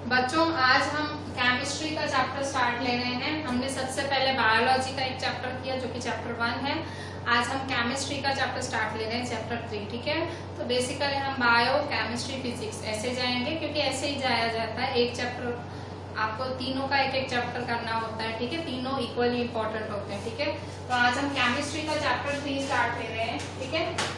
बच्चों आज हम केमिस्ट्री का चैप्टर स्टार्ट ले रहे हैं। हमने सबसे पहले बायोलॉजी का एक चैप्टर किया जो कि चैप्टर 1 है। आज हम केमिस्ट्री का चैप्टर स्टार्ट ले रहे हैं, चैप्टर 3। ठीक है, तो बेसिकली हम बायो केमिस्ट्री फिजिक्स ऐसे जाएंगे क्योंकि ऐसे ही जाया जाता है। एक चैप्टर आपको तीनों का एक एक चैप्टर करना होता है। ठीक है, तीनों इक्वली इंपॉर्टेंट होते हैं। ठीक है, तो आज हम केमिस्ट्री का चैप्टर 3 स्टार्ट ले रहे हैं। ठीक है,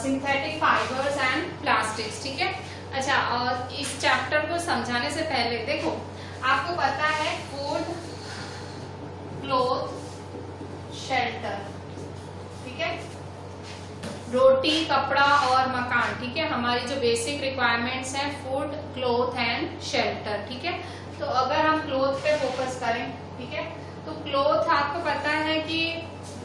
सिंथेटिक फाइबर्स एंड प्लास्टिक्स। ठीक है, अच्छा, और इस चैप्टर को समझाने से पहले देखो, आपको पता है फूड, क्लोथ, शेल्टर। ठीक है, रोटी, कपड़ा और मकान। ठीक है, हमारी जो बेसिक रिक्वायरमेंट्स हैं फूड, क्लोथ एंड शेल्टर। ठीक है, तो अगर हम क्लोथ पे फोकस करें, ठीक है, तो क्लोथ आपको पता है कि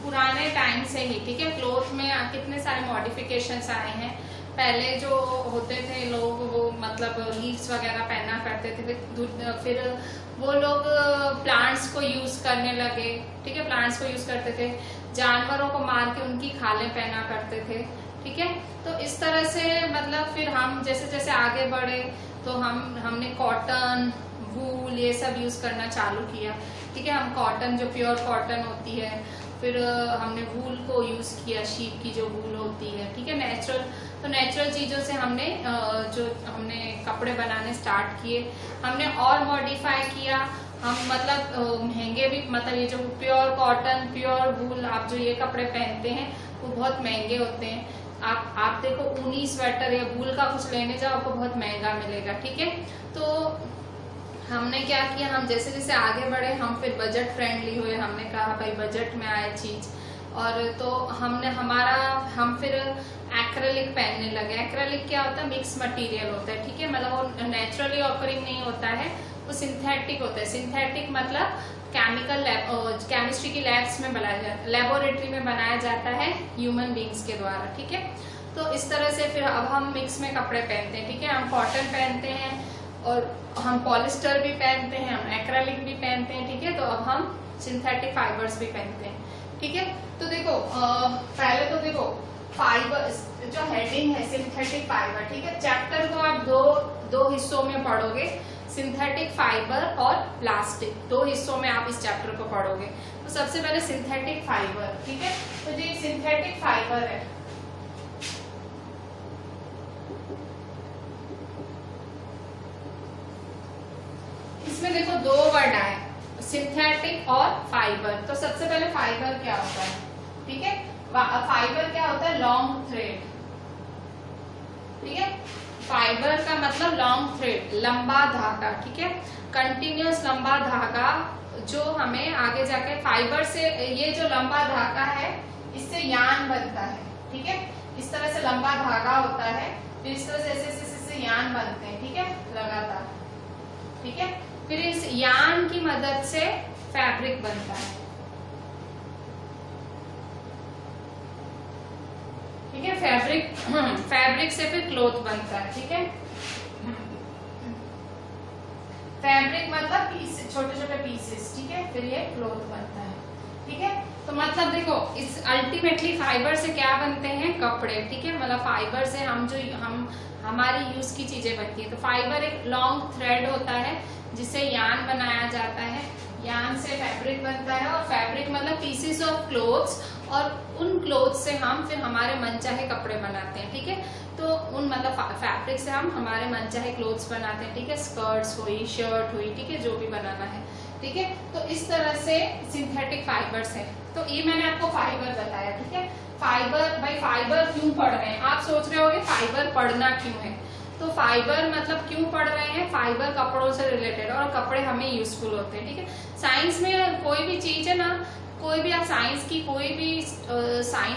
पुराने टाइम से ही, ठीक है, क्लोथ में कितने सारे मॉडिफिकेशंस आए हैं। पहले जो होते थे लोग वो मतलब लीव्स वगैरह पहना करते थे, फिर वो लोग प्लांट्स को यूज करने लगे। ठीक है, प्लांट्स को यूज करते थे, जानवरों को मार के उनकी खालें पहना करते थे। ठीक है, तो इस तरह से मतलब फिर हम जैसे जैसे आगे बढ़े तो हमने कॉटन, वूल ये सब यूज करना चालू किया। ठीक है, हम कॉटन जो प्योर कॉटन होती है, फिर हमने वूल को यूज किया, शीप की जो वूल होती है। ठीक है, नेचुरल, तो नेचुरल चीजों से हमने कपड़े बनाने स्टार्ट किए। हमने और मॉडिफाई किया, हम मतलब महंगे भी, मतलब ये जो प्योर कॉटन, प्योर वूल आप जो ये कपड़े पहनते हैं वो बहुत महंगे होते हैं। आप देखो ऊनी स्वेटर या वूल का कुछ लेने जाओ आपको बहुत महंगा मिलेगा। ठीक है, तो हमने क्या किया, हम जैसे जैसे आगे बढ़े हम फिर बजट फ्रेंडली हुए। हमने कहा भाई बजट में आए चीज, और तो हम फिर एक्रेलिक पहनने लगे। एक्रेलिक क्या होता है, मिक्स मटेरियल होता है। ठीक है, मतलब वो नेचुरली ऑकरिंग नहीं होता है, वो सिंथेटिक होता है। सिंथेटिक मतलब केमिस्ट्री की लैब्स में बनाया जाता है, लेबोरेटरी में बनाया जाता है ह्यूमन बींग्स के द्वारा। ठीक है, तो इस तरह से फिर अब हम मिक्स में कपड़े पहनते हैं। ठीक है, हम कॉटन पहनते हैं और हम पॉलिस्टर भी पहनते हैं, हम एक्रेलिक भी पहनते हैं। ठीक है, तो अब हम सिंथेटिक फाइबर्स भी पहनते हैं। ठीक है, तो देखो पहले तो देखो फाइबर जो हेडिंग है सिंथेटिक फाइबर। ठीक है, चैप्टर को आप दो हिस्सों में पढ़ोगे, सिंथेटिक फाइबर और प्लास्टिक। दो हिस्सों में आप इस चैप्टर को पढ़ोगे। तो सबसे पहले सिंथेटिक फाइबर। ठीक है, तो ये सिंथेटिक फाइबर है, इसमें देखो दो वर्ड आए, सिंथेटिक और फाइबर। तो सबसे पहले फाइबर क्या होता है। ठीक है, फाइबर क्या होता है, लॉन्ग थ्रेड। ठीक है, फाइबर का मतलब लॉन्ग थ्रेड, लंबा धागा। ठीक है, कंटिन्यूअस लंबा धागा जो हमें आगे जाके फाइबर से, ये जो लंबा धागा है इससे यान बनता है। ठीक है, इस तरह से लंबा धागा होता है, फिर इस तरह से ऐसे यान बनते हैं। ठीक है, लगातार। ठीक है, फिर इस यान की मदद से फैब्रिक बनता है। ठीक है, फैब्रिक से फिर क्लोथ बनता है। ठीक है, फैब्रिक मतलब छोटे छोटे पीसेस। ठीक है, फिर ये क्लोथ बनता है। ठीक है, तो मतलब देखो इस अल्टीमेटली फाइबर से क्या बनते हैं, कपड़े। ठीक है, मतलब फाइबर से हमारी यूज की चीजें बनती है। तो फाइबर एक लॉन्ग थ्रेड होता है जिससे यान बनाया जाता है, यान से फैब्रिक बनता है, और फैब्रिक मतलब पीसेस ऑफ क्लोथ्स, और उन क्लोथ्स से हम फिर हमारे मनचाहे कपड़े बनाते हैं। ठीक है, तो उन मतलब फैब्रिक से हम हमारे मनचाहे क्लोथ्स बनाते हैं। ठीक है, स्कर्ट्स हुई, शर्ट हुई, ठीक है, जो भी बनाना है। ठीक है, तो इस तरह से सिंथेटिक फाइबर्स है। तो ये मैंने आपको फाइबर बताया। ठीक है, फाइबर, भाई फाइबर क्यों पढ़ रहे हैं, आप सोच रहे होगे फाइबर पढ़ना क्यों है। तो फाइबर मतलब क्यों पढ़ रहे हैं, फाइबर कपड़ों से रिलेटेड, और कपड़े हमें यूजफुल होते हैं। ठीक है, साइंस में कोई भी चीज है ना, कोई भी आप साइंस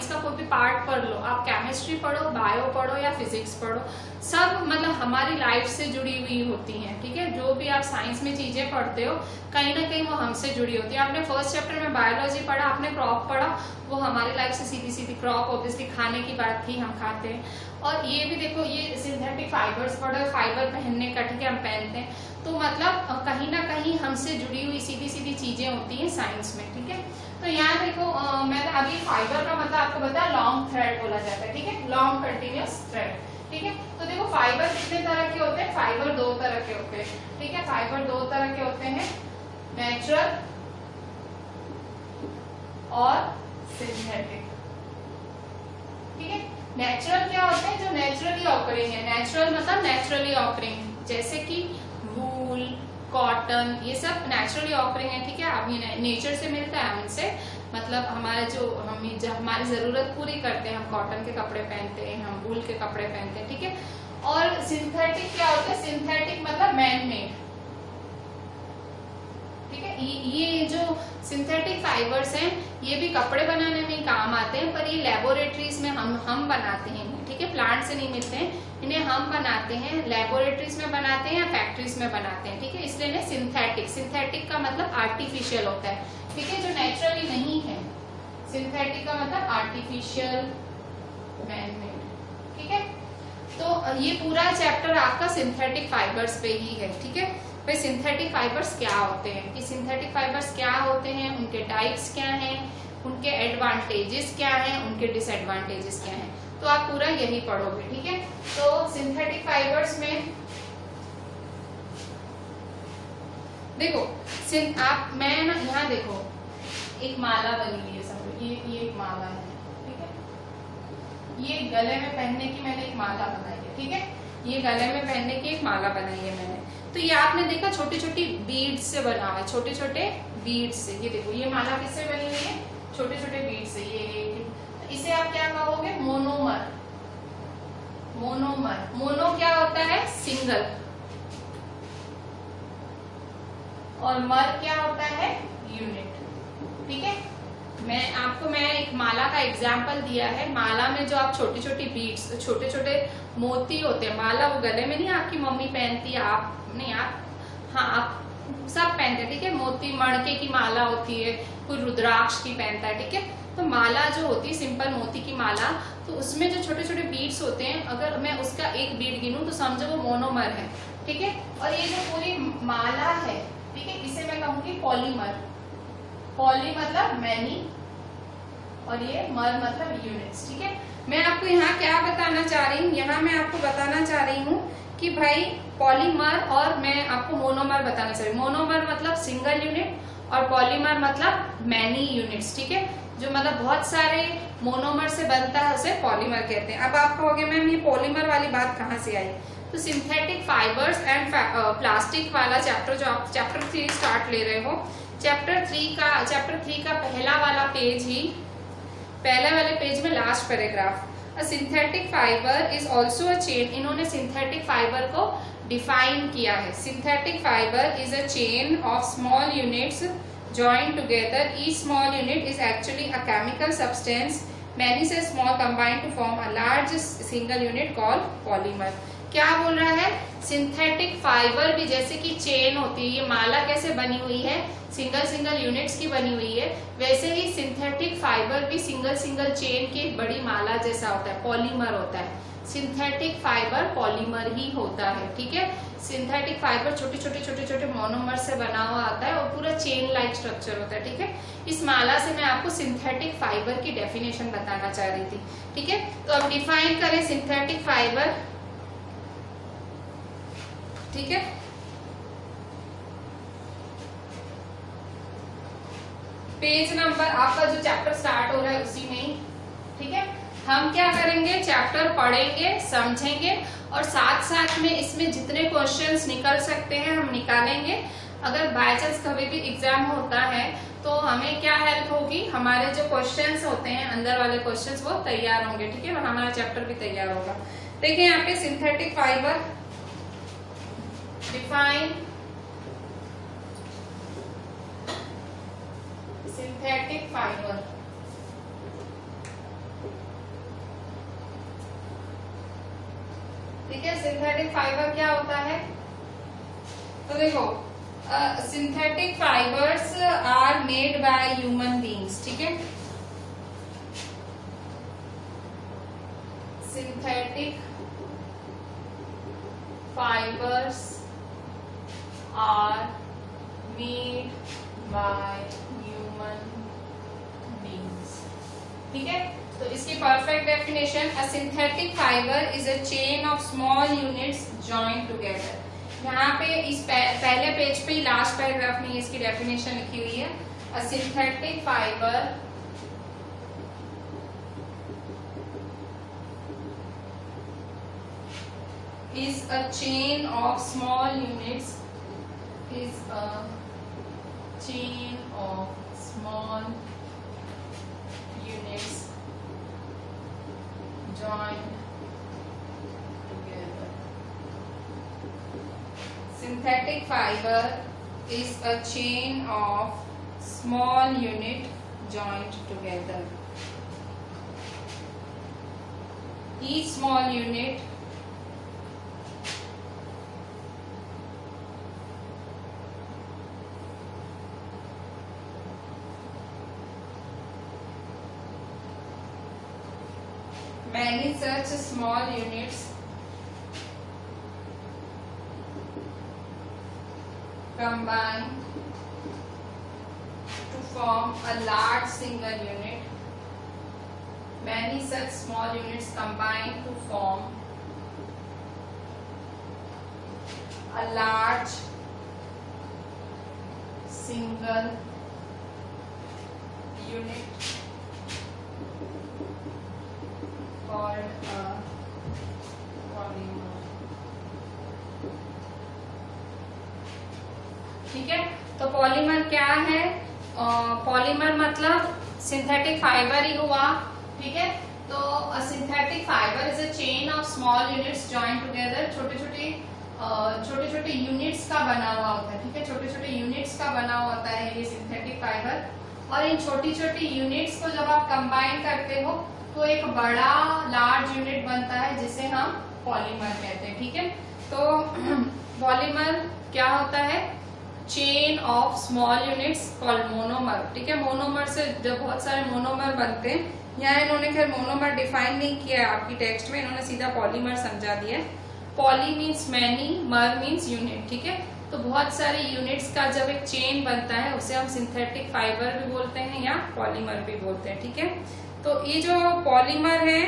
का कोई भी पार्ट पढ़ लो, आप केमिस्ट्री पढ़ो, बायो पढ़ो या फिजिक्स पढ़ो, सब मतलब हमारी लाइफ से जुड़ी हुई होती हैं। ठीक है, जो भी आप साइंस में चीजें पढ़ते हो कहीं ना कहीं वो हमसे जुड़ी होती है। आपने फर्स्ट चैप्टर में बायोलॉजी पढ़ा, आपने क्रॉप पढ़ा, वो हमारी लाइफ से सीधी सीधी, क्रॉप ऑब्वियसली खाने की बात थी, हम खाते हैं। और ये भी देखो, ये सिंथेटिक फाइबर्स पढ़ो, फाइबर पहनने का। ठीक है, हम पहनते हैं, तो मतलब कहीं ना कहीं हमसे जुड़ी हुई सीधी सीधी चीजें होती हैं साइंस में। ठीक है, तो यहाँ देखो मैंने अभी फाइबर का मतलब आपको बताया, लॉन्ग थ्रेड बोला जाता है। ठीक है, लॉन्ग कंटिन्यूअस थ्रेड। ठीक है, तो देखो फाइबर कितने तरह के होते हैं? फाइबर दो तरह के होते हैं, ठीक है। फाइबर दो तरह के होते हैं, नेचुरल और सिंथेटिक, ठीक है। नेचुरल क्या होते हैं? जो नेचुरली ऑकरिंग है। नेचुरल मतलब नेचुरली ऑकरिंग, जैसे कि वूल, कॉटन, ये सब नेचुरली ऑकरिंग है, ठीक है। अब ये नेचर से मिलता है हमसे, मतलब हमारे जो हमारी जरूरत पूरी करते हैं, हम कॉटन के कपड़े पहनते हैं, हम वूल के कपड़े पहनते हैं, ठीक है। और सिंथेटिक क्या होता है? सिंथेटिक मतलब मैन मेड, ठीक है। ये जो सिंथेटिक फाइबर्स हैं ये भी कपड़े बनाने में काम आते हैं, पर ये लेबोरेटरीज में हम बनाते हैं, ठीक है। प्लांट से नहीं मिलते हैं, इन्हें हम बनाते हैं, लेबोरेटरीज में बनाते हैं या फैक्ट्रीज में बनाते हैं, ठीक है। इसलिए इन्हें सिंथेटिक, सिंथेटिक का मतलब आर्टिफिशियल होता है, ठीक है, जो नेचुरली नहीं है। सिंथेटिक का मतलब आर्टिफिशियल, मैन मेड, ठीक है। तो ये पूरा चैप्टर आपका सिंथेटिक फाइबर्स पे ही है, ठीक है। फिर सिंथेटिक फाइबर्स क्या होते हैं, कि सिंथेटिक फाइबर्स क्या होते हैं, उनके टाइप्स क्या हैं, उनके एडवांटेजेस क्या हैं, उनके डिसएडवांटेजेस क्या हैं, तो आप पूरा यही पढ़ोगे, ठीक है। तो सिंथेटिक फाइबर्स में देखो, मैं ना यहाँ देखो एक माला बनी हुई है, सब ये एक माला है, ठीक है। ये गले में पहनने की मैंने एक माला बनाई है, ठीक है। ये गले में पहनने की एक माला बनाई है मैंने। तो ये आपने देखा छोटी छोटी बीड्स से बना हुआ है, छोटे छोटे बीड्स से। ये देखो ये माला किससे बनी हुई है? छोटे छोटे बीड्स से। ये इसे आप क्या कहोगे? मोनोमर। मोनोमर, मोनो क्या होता है? सिंगल, और मर क्या होता है? यूनिट, ठीक है। मैं एक माला का एग्जाम्पल दिया है। माला में जो आप छोटी छोटी बीड्स, छोटे छोटे मोती होते हैं, माला वो गले में नहीं आपकी मम्मी पहनती है, आप नहीं, आप सब पहनते हैं, ठीक है। मोती मणके की माला होती है, कोई रुद्राक्ष की पहनता है, ठीक है। तो माला जो होती है सिंपल मोती की माला, तो उसमें जो छोटे छोटे बीड्स होते हैं, अगर मैं उसका एक बीड गिनूं तो समझो वो मोनोमर है, ठीक है। और ये जो पूरी माला है, ठीक है, इसे मैं कहूंगी पॉलीमर। पॉली मतलब मैनी, और ये मर मतलब यूनिट्स, ठीक है। मैं आपको यहाँ क्या बताना चाह रही हूँ? यहाँ मैं आपको बताना चाह रही हूँ कि भाई पॉलीमर, और मैं आपको मोनोमर बताना चाह रही हूँ। मोनोमर मतलब सिंगल यूनिट, और पॉलीमर मतलब मैनी यूनिट्स, ठीक है। जो मतलब बहुत सारे मोनोमर से बनता है उसे पॉलीमर कहते हैं। अब आप कहोगे मैम ये पॉलीमर वाली बात कहाँ से आई? तो सिंथेटिक फाइबर्स एंड प्लास्टिक वाला चैप्टर जो आप चैप्टर 3 स्टार्ट ले रहे हो, चैप्टर 3 का पहला वाला पेज ही, पहले वाले पेज में last paragraph, a synthetic fibre is also a chain. इन्होंने सिंथेटिक फाइबर को डिफाइन किया है। Synthetic fibre is a chain of small units joined together. Each small unit is actually a chemical substance, many cells small combined to form a large single unit called polymer. क्या बोल रहा है? Synthetic fibre भी जैसे कि chain होती है, ये माला कैसे बनी हुई है? सिंगल सिंगल यूनिट्स की बनी हुई है। वैसे ही सिंथेटिक फाइबर भी सिंगल सिंगल चेन की एक बड़ी माला जैसा होता है, पॉलीमर होता है। सिंथेटिक फाइबर पॉलीमर ही होता है, ठीक है। सिंथेटिक फाइबर छोटे छोटे मोनोमर से बना हुआ आता है और पूरा चेन लाइक स्ट्रक्चर होता है, ठीक है। इस माला से मैं आपको सिंथेटिक फाइबर की डेफिनेशन बताना चाह रही थी, ठीक है। तो अब डिफाइन करें सिंथेटिक फाइबर, ठीक है। पेज नंबर आपका जो चैप्टर स्टार्ट हो रहा है उसी में ही, ठीक है। हम क्या करेंगे? चैप्टर पढ़ेंगे, समझेंगे, और साथ साथ में इसमें जितने क्वेश्चंस निकल सकते हैं हम निकालेंगे। अगर बाय चांस कभी भी एग्जाम होता है तो हमें क्या हेल्प होगी? हमारे जो क्वेश्चंस होते हैं अंदर वाले क्वेश्चंस वो तैयार होंगे, ठीक है, और हमारा चैप्टर भी तैयार होगा। देखिए यहाँ पे synthetic fibre define, synthetic fibre, ठीक है। सिंथेटिक फाइबर क्या होता है? तो देखो synthetic fibres are made by human beings, ठीक है। Synthetic fibres are made by human beings, ठीक है। तो इसकी perfect definition, a synthetic fibre is a chain of small units joint together. यहाँ पे इस पहले पेज पे ही लास्ट पैराग्राफ में इसकी डेफिनेशन लिखी हुई है। अ synthetic fibre is a chain of small units, is a chain of small units joined together. Synthetic fiber is a chain of small unit joined together. Each small unit many such small units combine to form a large single unit. Many such small units combine to form a large single unit called a polymer. ठीक है, तो polymer क्या है? Polymer मतलब synthetic fibre ही हुआ। ठीक है, तो synthetic fibre is a chain of small units joint together. छोटे छोटे यूनिट्स का बना हुआ होता है। ठीक है, छोटे छोटे यूनिट्स का बना हुआ होता है ये सिंथेटिक फाइबर। और इन छोटी छोटी यूनिट्स को जब आप कंबाइन करते हो तो एक बड़ा लार्ज यूनिट बनता है जिसे हम पॉलीमर कहते हैं। ठीक है, तो पॉलीमर क्या होता है? Chain of small units called monomer. ठीक है, मोनोमर से जब बहुत सारे मोनोमर बनते हैं, यहाँ इन्होंने खैर मोनोमर डिफाइन नहीं किया है आपकी टेक्स्ट में, इन्होंने सीधा पॉलीमर समझा दिया है। पॉली मीन्स मैनी, मर मीन्स यूनिट। ठीक है, तो बहुत सारे यूनिट्स का जब एक चेन बनता है उसे हम सिंथेटिक फाइबर भी बोलते हैं या पॉलीमर भी बोलते हैं। ठीक है, तो ये जो पॉलीमर है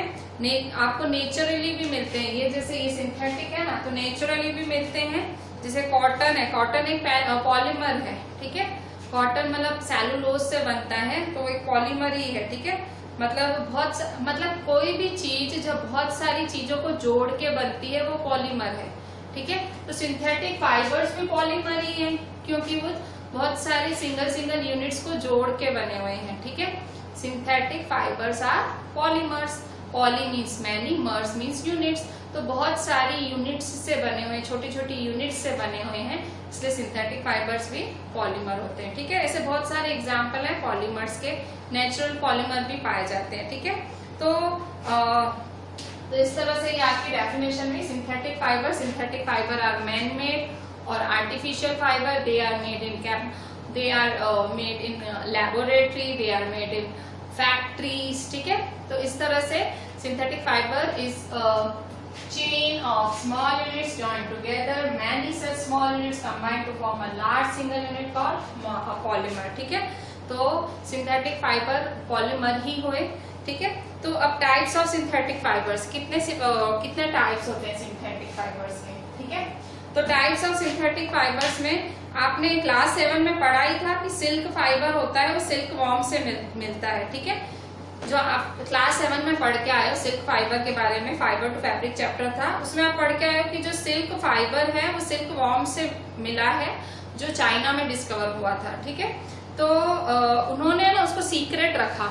आपको नेचुरली भी मिलते हैं। ये जैसे ये सिंथेटिक है ना, तो नेचुरली भी मिलते हैं। जैसे कॉटन है, कॉटन एक पॉलीमर है। ठीक है, कॉटन मतलब सेलुलोज से बनता है, तो एक पॉलीमर ही है। ठीक है, मतलब कोई भी चीज जब बहुत सारी चीजों को जोड़ के बनती है वो पॉलीमर है। ठीक है, तो सिंथेटिक फाइबर्स भी पॉलीमर ही है क्योंकि वो बहुत सारे सिंगल यूनिट्स को जोड़ के बने हुए हैं। ठीक है, synthetic fibres are polymers. Poly means many, mers means units. तो बहुत सारी यूनिट्स से बने हुए, छोटी छोटी यूनिट्स से बने हुए हैं, इसलिए सिंथेटिक फाइबर्स भी पॉलीमर होते हैं। ठीक है, ऐसे बहुत सारे एग्जाम्पल हैं पॉलीमर्स के। नेचुरल पॉलीमर भी पाए जाते हैं। ठीक है, तो इस तरह से ये आपकी डेफिनेशन में synthetic fibre or man made और artificial fibre they are made in laboratory, they are made in factories. ठीक है, तो इस तरह से synthetic fibre is chain of small units joined together, many such small units combine to form a large single unit called a polymer. ठीक है, तो synthetic fibre polymer ही हुए। ठीक है, तो अब टाइप्स ऑफ सिंथेटिक फाइबर्स कितने टाइप्स होते हैं सिंथेटिक फाइबर्स के? ठीक है, तो टाइप्स ऑफ सिंथेटिक फाइबर्स में आपने क्लास 7 में पढ़ा ही था कि सिल्क फाइबर होता है वो सिल्क वॉर्म से मिलता है। ठीक है, जो आप क्लास 7 में पढ़ के आए हो सिल्क फाइबर के बारे में, फाइबर टू फैब्रिक चैप्टर था, उसमें आप पढ़ के आए हो कि जो सिल्क फाइबर है वो सिल्क वॉर्म से मिला है जो चाइना में डिस्कवर हुआ था। ठीक है, तो उन्होंने ना उसको सीक्रेट रखा।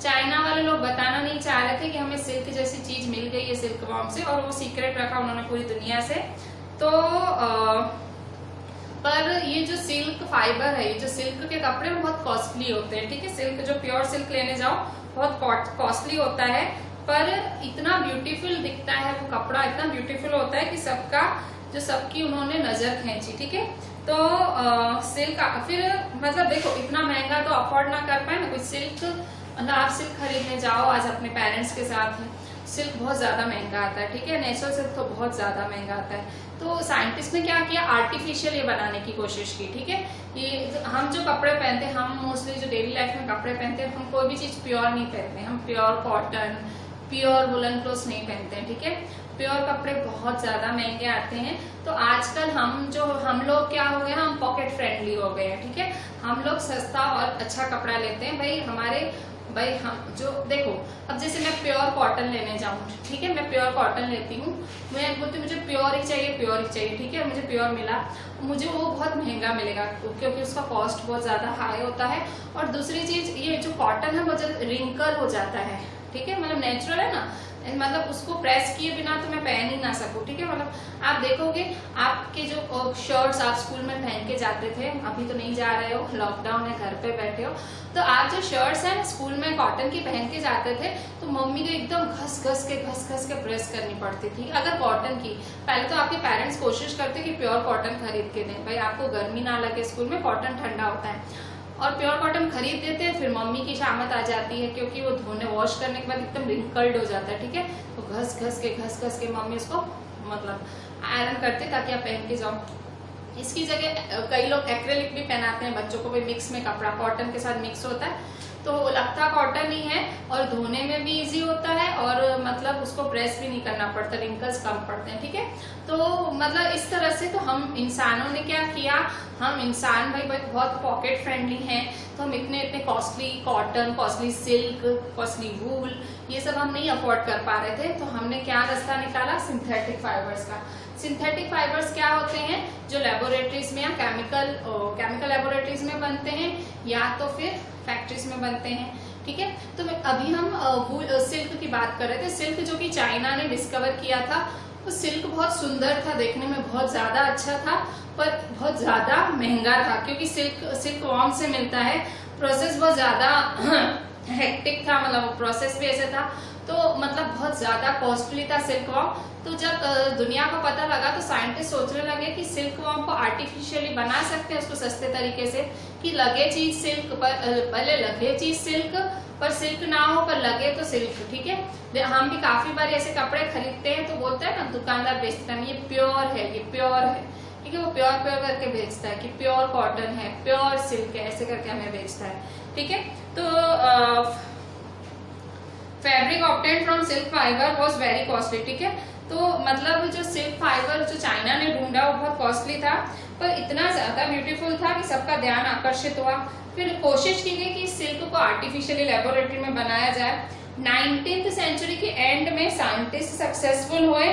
चाइना वाले लोग बताना नहीं चाह रहे थे कि हमें सिल्क जैसी चीज मिल गई है सिल्क वॉर्म से, और वो सीक्रेट रखा उन्होंने पूरी दुनिया से। तो पर ये जो सिल्क फाइबर है, ये जो सिल्क के कपड़े बहुत कॉस्टली होते हैं। ठीक है, सिल्क जो प्योर सिल्क लेने जाओ बहुत कॉस्टली होता है, पर इतना ब्यूटीफुल दिखता है वो कपड़ा, इतना ब्यूटीफुल होता है कि सबकी उन्होंने नजर खींची। ठीक है, तो सिल्क फिर मतलब देखो इतना महंगा तो अफोर्ड ना कर पाए ना कोई सिल्क, मतलब आप सिल्क खरीदने जाओ आज अपने पेरेंट्स के साथ, सिल्क बहुत ज्यादा महंगा आता है, ठीक है। नेचुरल सिल्क तो बहुत ज्यादा महंगा आता है। तो साइंटिस्ट ने क्या किया, आर्टिफिशियल ये बनाने की कोशिश की, ठीक है। ये हम जो कपड़े पहनते हैं, हम मोस्टली जो डेली लाइफ में कपड़े पहनते हैं, हम कोई भी चीज प्योर नहीं पहनते, हम pure cotton, pure woollen clothes नहीं पहनते हैं, ठीक है। प्योर कपड़े बहुत ज्यादा महंगे आते हैं। तो आजकल हम लोग क्या हो गए, हम पॉकेट फ्रेंडली हो गए हैं, ठीक है। हम लोग सस्ता और अच्छा कपड़ा लेते हैं। भाई हम जो देखो, अब जैसे मैं प्योर कॉटन लेने जाऊँ, ठीक है, मैं प्योर कॉटन लेती हूँ, मैं बोलती हूँ मुझे प्योर ही चाहिए, ठीक है। मुझे प्योर मिला, मुझे वो बहुत महंगा मिलेगा क्योंकि उसका कॉस्ट बहुत ज्यादा हाई होता है। और दूसरी चीज, ये जो कॉटन है वो जल्द रिंकल हो जाता है, ठीक है। मतलब नेचुरल है ना, मतलब उसको प्रेस किए बिना तो मैं पहन ही ना सकूं, ठीक है। मतलब आप देखोगे, आपके जो शर्ट्स आप स्कूल में पहन के जाते थे, अभी तो नहीं जा रहे हो, लॉकडाउन है, घर पे बैठे हो, तो आप जो शर्ट्स हैं स्कूल में कॉटन की पहन के जाते थे, तो मम्मी को एकदम घस घस के प्रेस करनी पड़ती थी। अगर कॉटन की, पहले तो आपके पेरेंट्स कोशिश करते कि प्योर कॉटन खरीद के दें, भाई आपको गर्मी ना लगे, स्कूल में कॉटन ठंडा होता है, और प्योर कॉटन खरीद देते हैं। फिर मम्मी की शामत आ जाती है क्योंकि वो धोने वॉश करने के बाद एकदम रिंकल्ड हो जाता है, ठीक है। तो घस घस के मम्मी उसको मतलब आयरन करते ताकि आप पहन के जाओ। इसकी जगह कई लोग एक्रेलिक भी पहनाते हैं बच्चों को, भी मिक्स में कपड़ा कॉटन के साथ मिक्स होता है, तो लगता कॉटन ही है और धोने में भी इजी होता है और मतलब उसको प्रेस भी नहीं करना पड़ता, रिंकल्स कम पड़ते हैं, ठीक है। तो मतलब इस तरह से तो हम इंसानों ने क्या किया, हम इंसान भाई बहुत पॉकेट फ्रेंडली हैं, तो हम इतने costly cotton, costly silk, costly wool, ये सब हम नहीं अफोर्ड कर पा रहे थे। तो हमने क्या रास्ता निकाला, सिंथेटिक फाइबर्स का। सिंथेटिक फाइबर्स क्या होते हैं, जो लेबोरेटरीज में या केमिकल लेबोरेटरीज में बनते हैं या तो फिर फैक्ट्रीज में बनते हैं, ठीक है। तो अभी हम सिल्क की बात कर रहे थे। सिल्क जो कि चाइना ने डिस्कवर किया था, वो सिल्क बहुत सुंदर था, देखने में बहुत ज्यादा अच्छा था, पर बहुत ज्यादा महंगा था क्योंकि सिल्क वॉर्म से मिलता है। प्रोसेस बहुत ज्यादा हेक्टिक था, मतलब प्रोसेस भी ऐसे था, तो मतलब बहुत ज्यादा कॉस्टली था सिल्क वॉर्म। तो जब दुनिया को पता लगा तो साइंटिस्ट सोचने लगे कि सिल्क वॉर्म को आर्टिफिशियली बना सकते हैं उसको सस्ते तरीके से, कि लगे चीज सिल्क पर, पहले लगे चीज सिल्क पर सिल्क ना हो, पर लगे तो सिल्क, ठीक है। हम भी काफी बार ऐसे कपड़े खरीदते हैं तो बोलते हैं ना, दुकानदार बेचता है ये प्योर है, ये प्योर है, ठीक है। वो प्योर करके बेचता है कि प्योर कॉटन है, प्योर सिल्क है, ऐसे करके हमें बेचता है, ठीक है। तो fabric obtained from silk fibre was very costly, ठीक है। तो मतलब जो सिल्क फाइबर जो चाइना ने ढूंढा वो बहुत कॉस्टली था, पर इतना ज्यादा ब्यूटीफुल था कि सबका ध्यान आकर्षित हुआ। फिर कोशिश की गई कि सिल्क को आर्टिफिशियली लेबोरेटरी में बनाया जाए। 19th सेंचुरी के एंड में साइंटिस्ट सक्सेसफुल हुए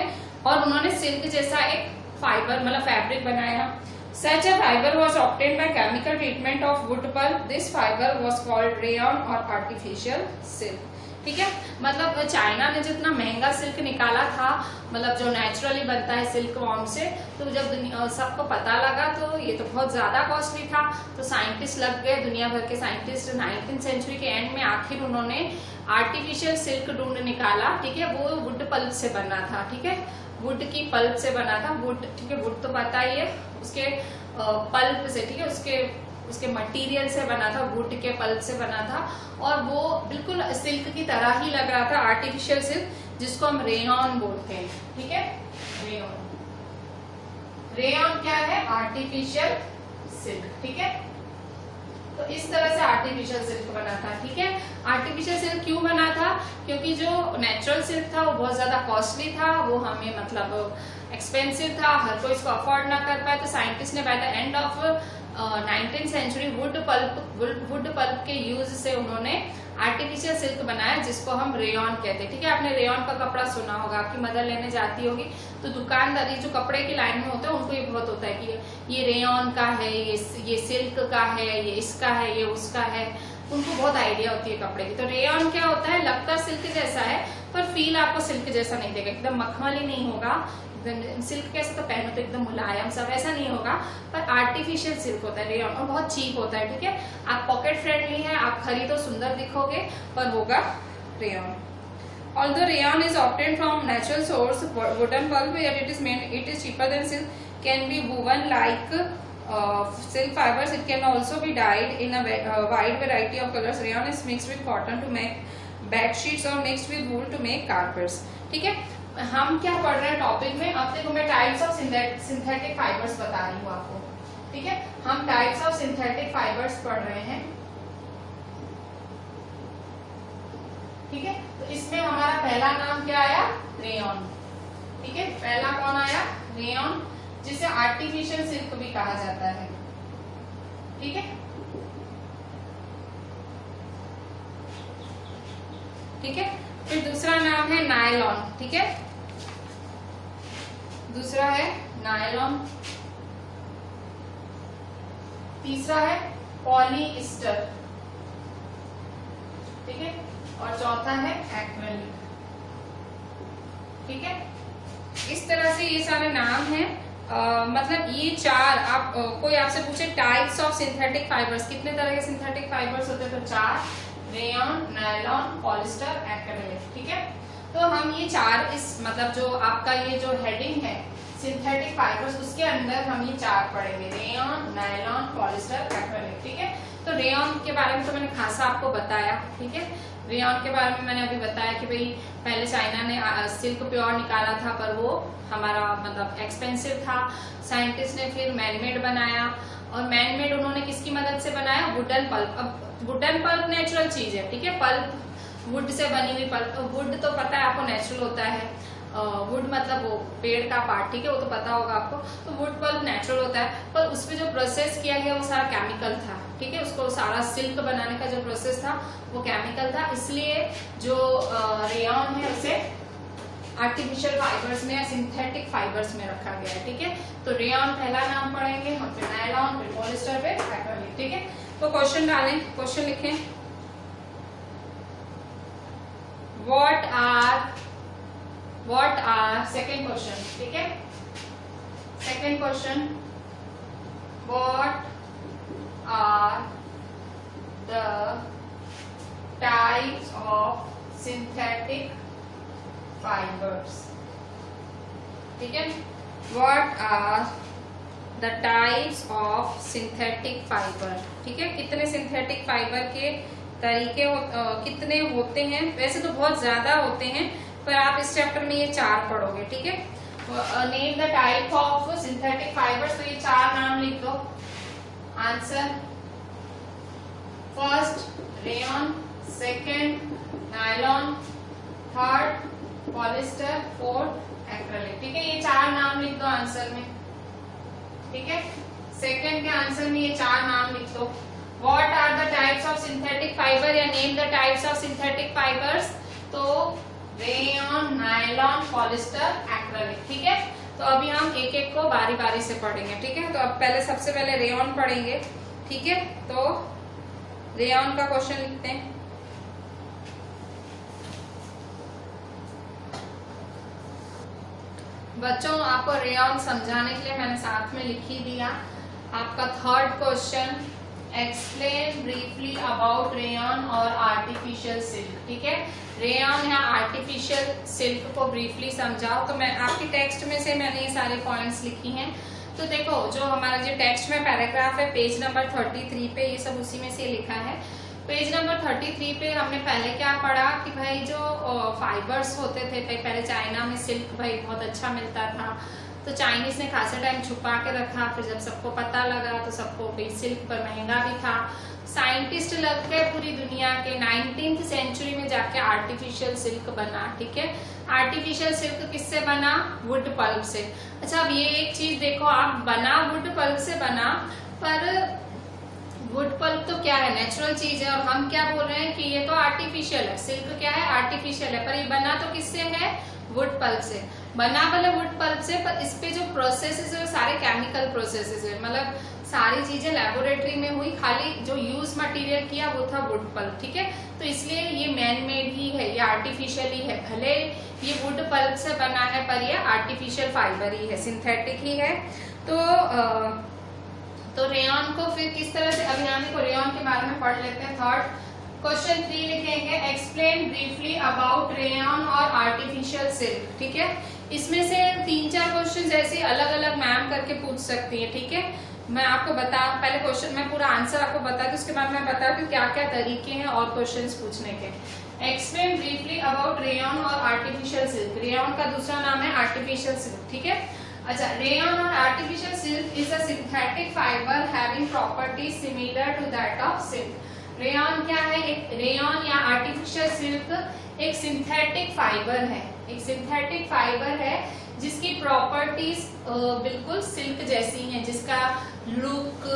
और उन्होंने सिल्क जैसा एक फाइबर मतलब फैब्रिक बनाया। Such a fiber was obtained by chemical treatment of wood pulp. This fiber was called rayon or artificial silk. ठीक है, मतलब चाइना ने जितना महंगा सिल्क निकाला था, मतलब जो नेचुरली बनता है सिल्क वॉर्म से, तो जब सबको पता लगा तो ये तो बहुत ज्यादा कॉस्टली था। तो साइंटिस्ट लग गए, दुनिया भर के साइंटिस्ट 19th सेंचुरी के एंड में आखिर उन्होंने आर्टिफिशियल सिल्क ढूंढ निकाला, ठीक है। वो वुड पल्प से बना था, ठीक है, वुड की पल्प से बना था। वुड, ठीक है, वुड तो पता ही है, उसके पल्प से, ठीक है, उसके मटेरियल से बना था, वुड के पल्प से बना था, और वो बिल्कुल सिल्क की तरह ही लग रहा था, आर्टिफिशियल सिल्क, जिसको हम रेयॉन बोलते हैं, ठीक है। रेयॉन क्या है, आर्टिफिशियल सिल्क, ठीक है। तो इस तरह से आर्टिफिशियल सिल्क बना था, ठीक है। आर्टिफिशियल सिल्क क्यों बना था, क्योंकि जो नेचुरल सिल्क था वो बहुत ज्यादा कॉस्टली था, वो हमें मतलब एक्सपेंसिव था, हर कोई इसको अफोर्ड ना कर पाए। तो साइंटिस्ट ने by the end of 19th century wood pulp के यूज से उन्होंने आर्टिफिशियल सिल्क बनाया, जिसको हम रेयॉन कहते हैं, ठीक है। आपने रेयॉन का कपड़ा सुना होगा, आपकी मदर लेने जाती होगी तो दुकानदारी जो कपड़े की लाइन में होते हैं उनको ये बहुत होता है कि ये रेयॉन का है, ये सिल्क का है, ये इसका है, ये उसका है, उनको बहुत आइडिया होती है कपड़े की। तो रेयॉन क्या होता है, लगता सिल्क जैसा है पर फील आपको सिल्क जैसा नहीं देगा, एकदम मखमली नहीं होगा, सिल्क कैसे तो पहनो तो एकदम मुलायम सब, ऐसा नहीं होगा, पर आर्टिफिशियल सिल्क होता है रेयॉन, और बहुत चीप होता है, ठीक है। आप पॉकेट फ्रेंडली है, आप खरीदो सुंदर दिखोगे, पर होगा rayon. Although rayon is obtained from natural source, wooden pulp, yet it is cheaper than silk, can be woven like silk fibers. It can also be dyed in a wide variety of colors. Rayon is mixed with cotton to make bedsheets और mixed with wool to make carpets. ठीक है, हम क्या पढ़ रहे हैं topic में, अब देखो मैं टाइप्स ऑफ सिंथेटिक फाइबर्स बता रही हूँ आपको। ठीक है, हम टाइप्स ऑफ सिंथेटिक फाइबर्स पढ़ रहे हैं। ठीक है, तो इसमें हमारा पहला नाम क्या आया, रेयॉन। ठीक है, पहला कौन आया, रेयॉन, जिसे आर्टिफिशियल सिल्क भी कहा जाता है। ठीक है, ठीक है, फिर दूसरा नाम है नायलॉन। ठीक है, दूसरा है नायलॉन, तीसरा है पॉलीएस्टर। ठीक है, और चौथा है एक्रेलिक। ठीक है, इस तरह से ये सारे नाम हैं। मतलब ये चार, आप कोई आपसे पूछे टाइप्स ऑफ सिंथेटिक फाइबर्स, कितने तरह के सिंथेटिक फाइबर्स होते हैं, तो चार, रेयॉन, नायलॉन, पॉलिस्टर, एक्रेलिक। ठीक है, तो हम ये चार, इस मतलब जो आपका ये जो हेडिंग है सिंथेटिक फाइबर्स, उसके अंदर हम ये चार पढ़ेंगे, रेयॉन, नायलॉन, पॉलिस्टर, एक्रेलिक। ठीक है, तो रेयॉन के बारे में तो मैंने खासा आपको बताया। ठीक है, रेयॉन के बारे में मैंने अभी बताया कि भाई पहले चाइना ने सिल्क प्योर निकाला था, पर वो हमारा मतलब एक्सपेंसिव था। साइंटिस्ट ने फिर मैनमेड बनाया, और मैनमेड उन्होंने किसकी मदद से बनाया, वुडन पल्प। अब वुडन पल्प नेचुरल चीज है। ठीक है, पल्प वुड से बनी हुई पल्प, वुड तो पता है आपको नेचुरल होता है, वुड मतलब वो पेड़ का पार्ट। ठीक है, वो तो पता होगा आपको। तो वुड पल्प नेचुरल होता है, पर उसमें जो प्रोसेस किया गया वो सारा केमिकल था। ठीक है, उसको सारा सिल्क बनाने का जो प्रोसेस था वो केमिकल था, इसलिए जो रेयॉन है उसे आर्टिफिशियल फाइबर्स में या सिंथेटिक फाइबर्स में रखा गया है। ठीक है, तो रेयॉन पहला नाम पढ़ेंगे हम, फिर नायलॉन, फिर पॉलिस्टर, फिर एक्रेलिक। ठीक है, तो क्वेश्चन डालें, क्वेश्चन लिखें, what are सेकेंड क्वेश्चन। ठीक है, second question, what are the types of synthetic fibers। ठीक है, what are the types of synthetic fiber। ठीक है, कितने सिंथेटिक फाइबर के तरीके कितने होते हैं, वैसे तो बहुत ज्यादा होते हैं, पर आप इस चैप्टर में ये चार पढ़ोगे। ठीक है, name the type of synthetic fibres, तो ये चार नाम लिख दो। Answer, first rayon, second nylon, third polyester, fourth acrylic. ठीक है, ये चार नाम लिख दो आंसर में। ठीक है, सेकंड के आंसर में ये चार नाम लिख दो। What are the types of synthetic fibre, या name the types of synthetic fibres, तो रेयॉन, नायलॉन, पॉलिस्टर, एक्रेलिक। ठीक है, तो अभी हम एक एक को बारी बारी से पढ़ेंगे। ठीक है, तो अब पहले सबसे पहले रेयॉन पढ़ेंगे। ठीक है, तो रेयॉन का क्वेश्चन लिखते हैं। बच्चों, आपको रेयॉन समझाने के लिए मैंने साथ में लिख ही दिया। आपका third question, explain briefly about rayon और आर्टिफिशियल सिल्क। ठीक है, रेयॉन या आर्टिफिशियल सिल्क को ब्रीफली समझाओ। तो मैं आपके टेक्स्ट में से मैंने ये सारे पॉइंट्स लिखी हैं। तो देखो, जो हमारा जो टेक्स्ट में पैराग्राफ है पेज नंबर 33 पे, ये सब उसी में से लिखा है। पेज नंबर 33 पे हमने पहले क्या पढ़ा कि भाई जो फाइबर्स होते थे, पहले चाइना में सिल्क भाई बहुत अच्छा मिलता था, तो चाइनीज ने खासा टाइम छुपा के रखा। फिर जब सबको पता लगा तो सबको भाई सिल्क पर महंगा भी था। साइंटिस्ट लग गए पूरी दुनिया के, 19th सेंचुरी में जाके आर्टिफिशियल सिल्क बना। ठीक है, आर्टिफिशियल सिल्क किससे बना, वुड पल्प से। अच्छा, अब ये एक चीज देखो आप, बना वुड पल्प से बना, पर वुड पल्प तो क्या है, नेचुरल चीज है, और हम क्या बोल रहे हैं कि ये तो आर्टिफिशियल है। सिल्क क्या है, आर्टिफिशियल है, पर ये बना तो किससे है, वुड पल्प से। बना भले वुड पल्प से, पर इस पे जो प्रोसेसेस है सारे केमिकल प्रोसेसेस है, मतलब सारी चीजें लेबोरेटरी में हुई, खाली जो यूज मटेरियल किया वो था वुड पल्प। ठीक है, तो इसलिए ये मैन मेड ही है, ये आर्टिफिशियल ही है। भले ये वुड पल्प से बना है, पर ये आर्टिफिशियल फाइबर ही है, सिंथेटिक ही है। तो रेयॉन को फिर किस तरह से, अभी यहाँ देखो रेयॉन के बारे में पढ़ लेते हैं। थर्ड क्वेश्चन 3 लिखेंगे, एक्सप्लेन ब्रीफली अबाउट रेयॉन और आर्टिफिशियल सिल्क। ठीक है, इसमें से 3-4 क्वेश्चन ऐसे अलग अलग मैम करके पूछ सकती है। ठीक है, मैं आपको पहले क्वेश्चन मैं पूरा आंसर आपको बता दूं, उसके बाद मैं बता दूं क्या क्या तरीके हैं और क्वेश्चंस पूछने के। एक्सप्लेन ब्रीफली अबाउट रेयन और आर्टिफिशियल सिल्क। रेयन का दूसरा नाम है आर्टिफिशियल सिल्क, ठीक है। अच्छा, रेयन और artificial silk is a synthetic fibre having properties similar to that of silk. Rayon क्या है? एक रेयन या आर्टिफिशियल सिल्क एक सिंथेटिक फाइबर है, एक सिंथेटिक फाइबर है जिसकी प्रॉपर्टीज बिल्कुल सिल्क जैसी हैं, जिसका लुक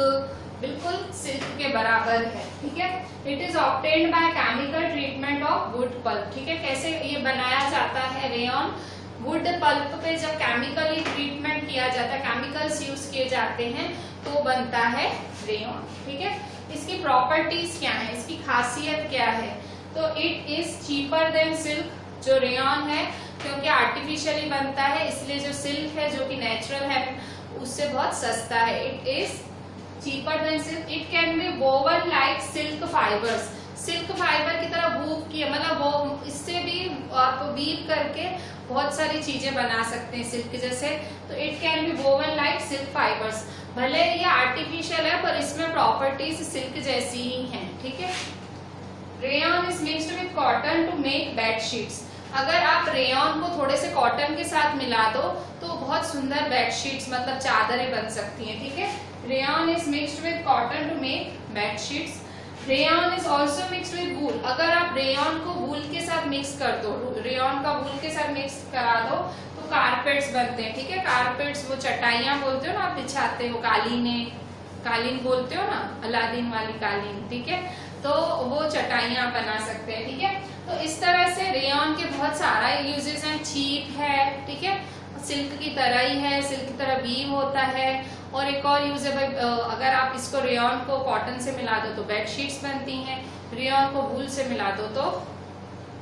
बिल्कुल सिल्क के बराबर है, ठीक है। It is obtained by chemical treatment of wood pulp, ठीक है। कैसे ये बनाया जाता है रेयन? वुड पल्प पे जब केमिकली ट्रीटमेंट किया जाता है, केमिकल्स यूज किए जाते हैं तो बनता है रेयन, ठीक है। इसकी प्रॉपर्टीज क्या है, इसकी खासियत क्या है? तो it is cheaper than silk. जो रेयन है क्योंकि आर्टिफिशियली बनता है, इसलिए जो सिल्क है जो कि नेचुरल है उससे बहुत सस्ता है। It is cheaper than silk. It can B woven like silk fibres. Silk fibre की तरह वूव की, मतलब वो इससे भी आप वीव करके बहुत सारी चीजें बना सकते हैं सिल्क जैसे। तो it can B woven like silk fibres. भले ये आर्टिफिशियल है पर इसमें प्रॉपर्टीज सिल्क जैसी ही हैं, ठीक है। Rayon is mixed with cotton to make bedsheets. अगर आप रेयन को थोड़े से कॉटन के साथ मिला दो तो बहुत सुंदर बेडशीट्स मतलब चादरें बन सकती हैं, ठीक है। Rayon is mixed with cotton to make bedsheets. Rayon is also mixed with wool. अगर आप रेयन को वूल के साथ मिक्स कर दो, रेयन का वूल के साथ मिक्स करा दो तो कारपेट्स बनते हैं, ठीक है। कारपेट्स वो चटाइयां बोलते हो ना, आप बिछाते हो, कालीन बोलते हो ना, अलादीन वाली कालीन, ठीक है। तो वो चटाइयां बना सकते हैं, ठीक है। तो इस तरह से रेयन के बहुत सारा यूजेस हैं। चीप है, ठीक है, सिल्क की तरह ही है, सिल्क की तरह वीव होता है। और एक और यूज है भाई, अगर आप इसको रेयन को कॉटन से मिला दो तो बेडशीट्स बनती हैं, रेयन को वूल से मिला दो तो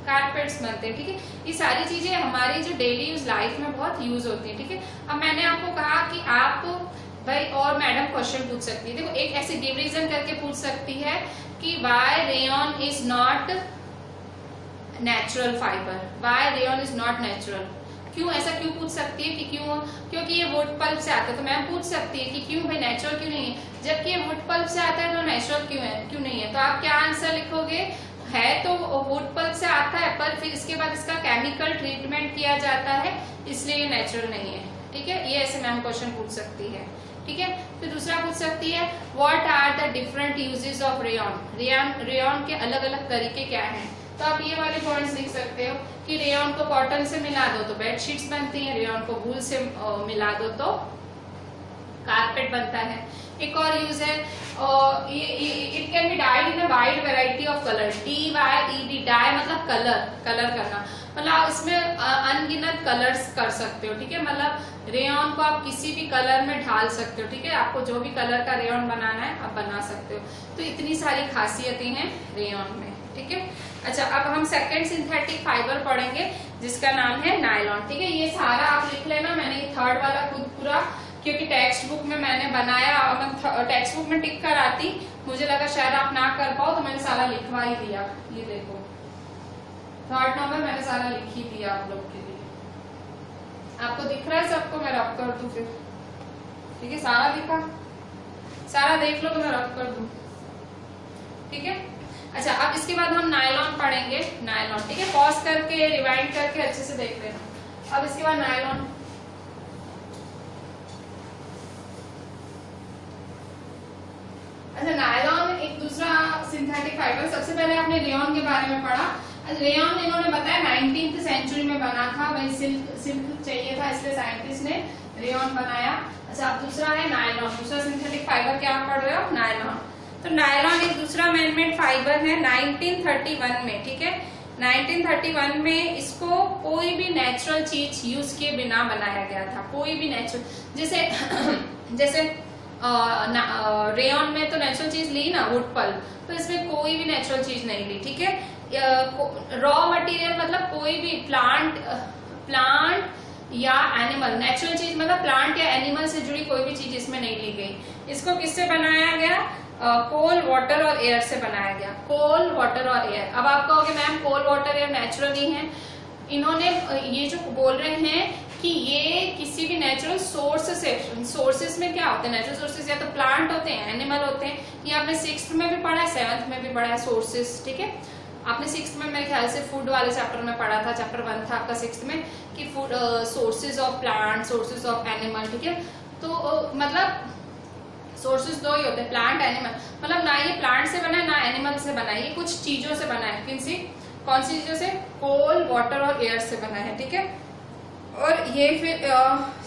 कारपेट्स बनते हैं, ठीक है। ये सारी चीजें हमारी जो डेली यूज लाइफ में बहुत यूज होती है, ठीक है। अब मैंने आपको कहा कि आप भाई और मैडम क्वेश्चन पूछ सकती है। देखो, एक ऐसे गिव रीजन करके पूछ सकती है कि why rayon is not natural fibre, why rayon is not natural. क्यों ऐसा क्यों पूछ सकती है कि क्यों? क्योंकि ये वुड पल्प से आता है। तो मैम पूछ सकती है कि क्यों भाई नेचुरल क्यों नहीं है, जबकि ये वुड पल्प से आता है तो नेचुरल क्यों नहीं है? तो आप क्या आंसर लिखोगे? है तो वुड पल्प से आता है पर फिर इसके बाद इसका केमिकल ट्रीटमेंट किया जाता है, इसलिए ये नेचुरल नहीं है, ठीक है। ये ऐसे मैम क्वेश्चन पूछ सकती है, ठीक है। फिर दूसरा पूछ सकती है what are the different uses of rayon. Rayon के अलग अलग तरीके क्या हैं? तो आप ये वाले पॉइंट्स लिख सकते हो कि रेयन को कॉटन से मिला दो तो बेडशीट्स बनती हैं, रेयन को वूल से मिला दो तो कारपेट बनता है। एक और यूज है, it can be dyed in a wide variety of colour. DYED, dye मतलब कलर करना, मतलब इसमें अनगिनत कलर्स कर सकते हो, ठीक है। मतलब रेयन को आप किसी भी कलर में ढाल सकते हो, ठीक है। आपको जो भी कलर का रेयन बनाना है आप बना सकते हो। तो इतनी सारी खासियतें हैं रेयन में, ठीक है। अच्छा, अब हम सेकंड सिंथेटिक फाइबर पढ़ेंगे जिसका नाम है नायलॉन, ठीक है। ये सारा आप लिख लेना, मैंने ये थर्ड वाला खुद पूरा, क्योंकि टेक्स्ट बुक में मैंने बनाया, मैं टेक्स्ट बुक में टिक कर आती, मुझे लगा शायद आप ना कर पाओ तो मैंने सारा लिखवा ही दिया। ये देखो थर्ड नंबर मैंने सारा लिख ही दिया आप लोग के लिए। आपको दिख रहा है सबको? मैं रब कर दूं फिर, ठीक है। सारा लिखा, सारा देख लो तो मैं रब कर दूं, ठीक है। अच्छा, अब इसके बाद हम नायलॉन पढ़ेंगे, नायलॉन, ठीक है। पॉज करके रिवाइंड करके अच्छे से देख लेना। अब इसके बाद नायलॉन, अच्छा नायलॉन एक दूसरा सिंथेटिक फाइबर। सबसे पहले आपने रेयन के बारे में पढ़ा। रेयन इन्होंने बताया 19th सेंचुरी में बना था, भाई सिल्क चाहिए था इसलिए साइंटिस्ट ने रेयन बनाया। अच्छा, अब दूसरा है नायलॉन, दूसरा सिंथेटिक फाइबर। क्या पढ़ रहे हो? नायलॉन। तो नायलॉन एक दूसरा मैनमेड फाइबर है 1931 में, ठीक है। 1931 में इसको कोई भी नेचुरल चीज यूज किए बिना बनाया गया था, कोई भी नेचुरल, जैसे रेयन में तो नेचुरल चीज ली ना, वुड पल्प, तो इसमें कोई भी नेचुरल चीज नहीं ली, ठीक है। रॉ मटेरियल मतलब कोई भी प्लांट या एनिमल, नेचुरल चीज मतलब प्लांट या एनिमल से जुड़ी कोई भी चीज इसमें नहीं ली गई। इसको किससे बनाया गया? कोल, वाटर और एयर से बनाया गया। कोल, वाटर और एयर। अब आप कहोगे मैम कोल, वाटर, एयर नेचुरल ही है। इन्होंने ये जो बोल रहे हैं कि ये किसी भी नेचुरल सोर्स से, सोर्सेस में क्या होते हैं नेचुरल सोर्सेस? या तो प्लांट होते हैं, एनिमल होते हैं। ये आपने 6th में भी पढ़ा है, 7th में भी पढ़ा है सोर्सेस, ठीक है। आपने 6th में मेरे ख्याल से फूड वाले चैप्टर में पढ़ा था, चैप्टर 1 था आपका 6th में, कि food sources of plant, sources of animal, ठीक है। तो मतलब सोर्सेज दो ही होते हैं, प्लांट एनिमल, मतलब ना ये प्लांट से बना है ना एनिमल से बना है, ये कुछ चीजों से बना है। कौन सी चीजों से? कोल, वाटर और एयर से बना है, ठीक है। और ये फिर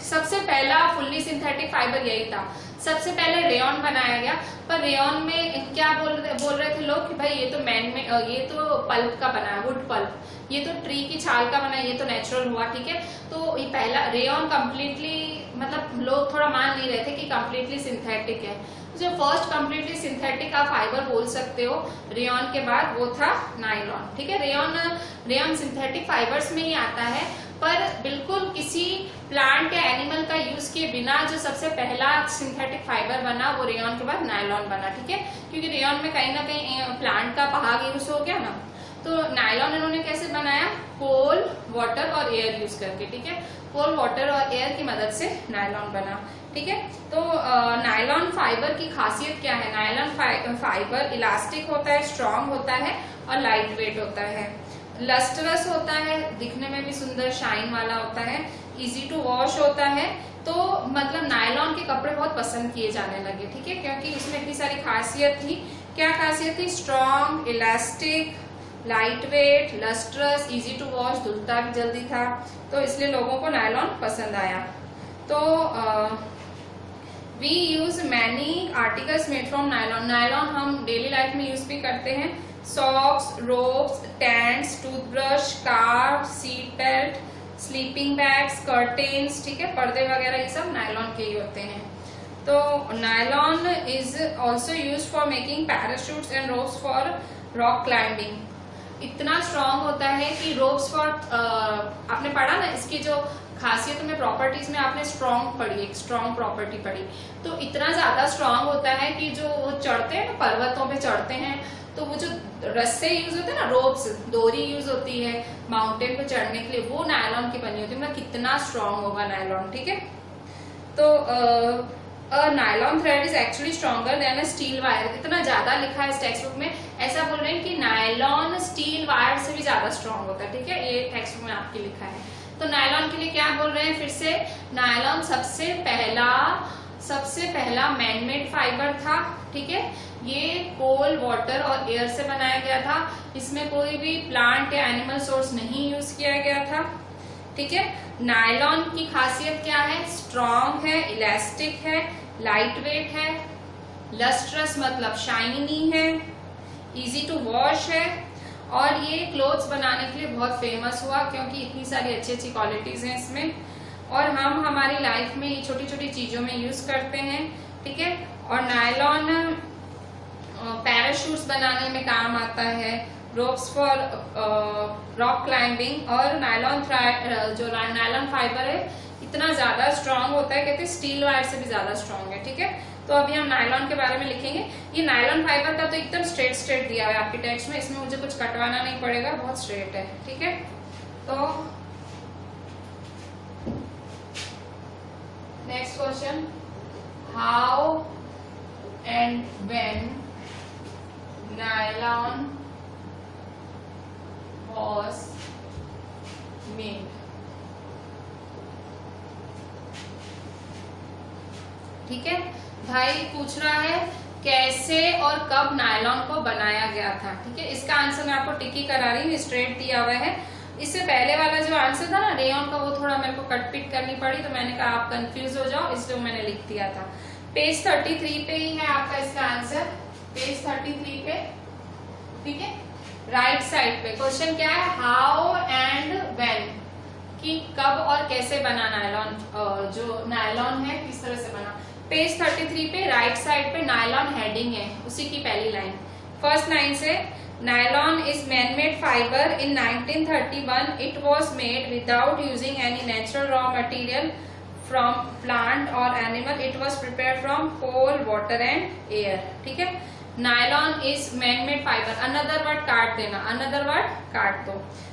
सबसे पहला फुल्ली सिंथेटिक फाइबर यही था। सबसे पहले रेयॉन बनाया गया, पर रेयॉन में क्या बोल रहे थे लोग कि भाई ये तो मैन में, ये तो पल्प का बना है, वुड पल्प, ये तो ट्री की छाल का बना है, ये तो नेचुरल हुआ, ठीक है। तो ये पहला रेयॉन कंप्लीटली, मतलब लोग थोड़ा मान नहीं रहे थे कि कंप्लीटली सिंथेटिक है। जो फर्स्ट कंप्लीटली सिंथेटिक आप फाइबर बोल सकते हो रेयॉन के बाद, वो था नायलॉन, ठीक है। रेयॉन सिंथेटिक फाइबर्स में ही आता है, पर बिल्कुल किसी प्लांट या एनिमल का यूज किए बिना जो सबसे पहला सिंथेटिक फाइबर बना वो रेयॉन के बाद नायलॉन बना, ठीक है। क्योंकि रेयॉन में कहीं ना कहीं प्लांट का भाग यूज हो गया ना, तो नायलॉन इन्होंने कैसे बनाया? कोल, वाटर और एयर यूज करके, ठीक है। कोल, वाटर और एयर की मदद से नायलॉन बना, ठीक है। तो नायलॉन फाइबर की खासियत क्या है? नायलॉन फाइबर इलास्टिक होता है, स्ट्रॉन्ग होता है और लाइट वेट होता है, लस्टरस होता है, दिखने में भी सुंदर शाइन वाला होता है, इजी टू वॉश होता है। तो मतलब नायलॉन के कपड़े बहुत पसंद किए जाने लगे, ठीक है, क्योंकि इसमें इतनी सारी खासियत थी। क्या खासियत थी? Strong, elastic, lightweight, lustrous, easy to wash, धुलता भी जल्दी था, तो इसलिए लोगों को नायलॉन पसंद आया। तो we use many articles made from nylon. Nylon हम डेली लाइफ में यूज भी करते हैं, socks, ropes, tents, toothbrush, car, seat belt, sleeping bags, curtains, ठीक है, पर्दे वगैरह ये सब नायलॉन के ही होते हैं। तो nylon is also use for making parachutes and ropes for rock climbing. इतना स्ट्रॉन्ग होता है कि रोप्स फॉर, आपने पढ़ा ना इसकी जो खासियत में, प्रॉपर्टीज में आपने स्ट्रॉन्ग पढ़ी, एक स्ट्रॉन्ग प्रॉपर्टी पढ़ी, तो इतना ज्यादा स्ट्रॉन्ग होता है कि जो वो चढ़ते हैं ना, पर्वतों पे चढ़ते हैं, तो वो जो रस्से यूज होते हैं ना, रोप्स, डोरी यूज होती है माउंटेन पे चढ़ने के लिए, वो नायलॉन की बनी होती है। मतलब कितना स्ट्रॉन्ग होगा नायलॉन, ठीक है। तो nylon thread is actually stronger than a steel wire. इतना ज्यादा लिखा है इस टेक्स्ट बुक में, ऐसा बोल रहे हैं कि नायलॉन स्टील वायर से भी ज्यादा स्ट्रॉन्ग होता है, ठीक है, ये टेक्स्ट बुक में आपके लिखा है। तो नायलॉन के लिए क्या बोल रहे हैं? फिर से नायलॉन सबसे पहला मैनमेड फाइबर था, ठीक है। ये कोल, वाटर और एयर से बनाया गया था, इसमें कोई भी प्लांट या एनिमल सोर्स नहीं यूज किया गया था, ठीक है। नायलॉन की खासियत क्या है? स्ट्रॉन्ग है, इलास्टिक है, लाइट वेट है, लस्ट्रस मतलब शाइनी है, इजी टू वॉश है, और ये क्लोथ्स बनाने के लिए बहुत फेमस हुआ क्योंकि इतनी सारी अच्छी अच्छी क्वालिटीज हैं इसमें, और हम हमारी लाइफ में ये छोटी छोटी चीजों में यूज करते हैं, ठीक है। और नायलॉन पैराशूट्स बनाने में काम आता है, रोप्स फॉर रॉक क्लाइंबिंग, और नायलॉन जो नायलॉन फाइबर है इतना ज्यादा स्ट्रॉन्ग होता है, कहते हैं स्टील वायर से भी ज्यादा स्ट्रॉन्ग है, ठीक है। तो अभी हम नायलॉन के बारे में लिखेंगे। ये नायलॉन फाइबर का तो एकदम स्ट्रेट दिया हुआ है आपके टेक्स्ट में, इसमें मुझे कुछ कटवाना नहीं पड़ेगा, बहुत स्ट्रेट है, ठीक है। तो next question, how and when nylon was made। ठीक है, भाई पूछ रहा है कैसे और कब नायलॉन को बनाया गया था, ठीक है। इसका आंसर मैं आपको टिकी करा रही हूँ, स्ट्रेट दिया हुआ है। इससे पहले वाला जो आंसर था ना रेयॉन का, वो थोड़ा मेरे को कट पिट करनी पड़ी, तो मैंने कहा आप कंफ्यूज हो जाओ, इसलिए मैंने लिख दिया था। पेज 33 पे ही है आपका इसका आंसर, पेज 33 पे, ठीक है, राइट साइड पे। क्वेश्चन क्या है? हाउ एंड व्हेन, कि कब और कैसे बना नायलॉन, जो नायलॉन है किस तरह से बना। पेज 33 पे राइट साइड पे नायलॉन हेडिंग है, उसी की पहली लाइन, फर्स्ट लाइन से, nylon is man-made fibre in 1931 it was made without using any natural raw material from plant और animal, it was prepared from coal, water and air, ठीक है। Nylon is man-made fibre, another word काट देना, another word काट दो।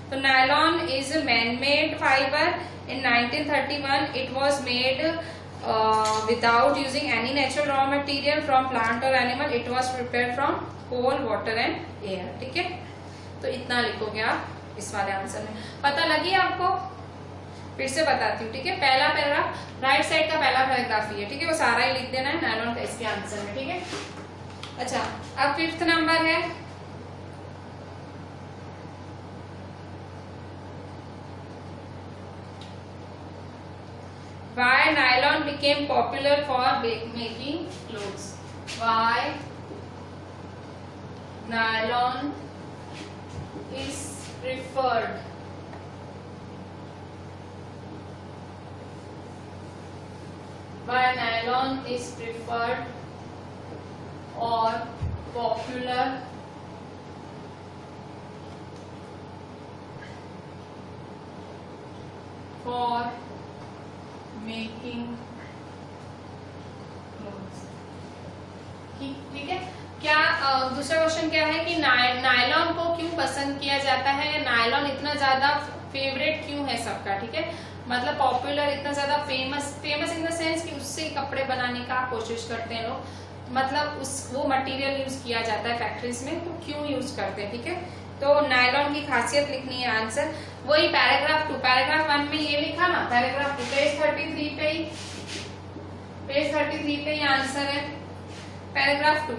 तो nylon is man-made fibre in 1931 it was made without using any natural raw material from plant or animal, it was prepared from coal, water and air, ठीक है। तो इतना लिखोगे आप इस वाले आंसर में। पता लगी आपको? फिर से बताती हूँ, ठीक है। पहला पैराग्राफ राइट साइड का पहला पैराग्राफ ही है, ठीक है, वो सारा ही लिख देना है नायलॉन का इसके आंसर में, ठीक है। अच्छा, अब 5th नंबर है Why nylon became popular for making clothes? Why nylon is preferred or popular for making clothes. ठीक है। क्या दूसरा क्वेश्चन क्या है कि नायलॉन को क्यों पसंद किया जाता है, नायलॉन इतना ज्यादा फेवरेट क्यों है सबका, ठीक है, मतलब पॉपुलर, इतना ज्यादा फेमस इन द सेंस कि उससे कपड़े बनाने का कोशिश करते हैं लोग, मतलब वो मटेरियल यूज किया जाता है फैक्ट्रीज में, तो क्यों यूज करते हैं, ठीक है। तो नायलॉन की खासियत लिखनी है आंसर, वही पैराग्राफ 2, पैराग्राफ 1 में ये लिखा ना, पैराग्राफ 2 पेज 33 पे ही आंसर है। पैराग्राफ 2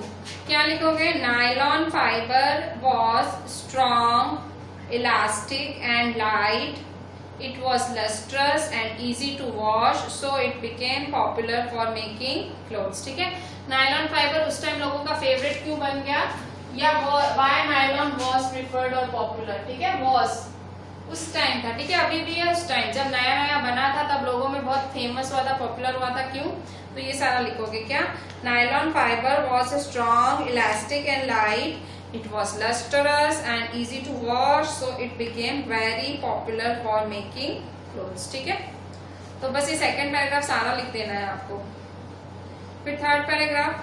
क्या लिखोगे? Nylon fibre was strong, elastic and light, it was lustrous and easy to wash, so it became popular for making clothes, ठीक है। नायलॉन फाइबर उस टाइम लोगों का फेवरेट क्यों बन गया, या वाई नायलॉन वॉज प्रिफर्ड और पॉपुलर, ठीक है, वॉज उस टाइम था, ठीक है, अभी भी है उस टाइम जब नया नया बना था तब लोगों में बहुत फेमस हुआ था, पॉपुलर हुआ था, क्यों, तो ये सारा लिखोगे क्या, nylon fibre was strong, elastic and light, it was lustrous and easy to wash, so it became very popular for making clothes, ठीक है। तो बस ये सेकंड पैराग्राफ सारा लिख देना है आपको। फिर थर्ड पैराग्राफ,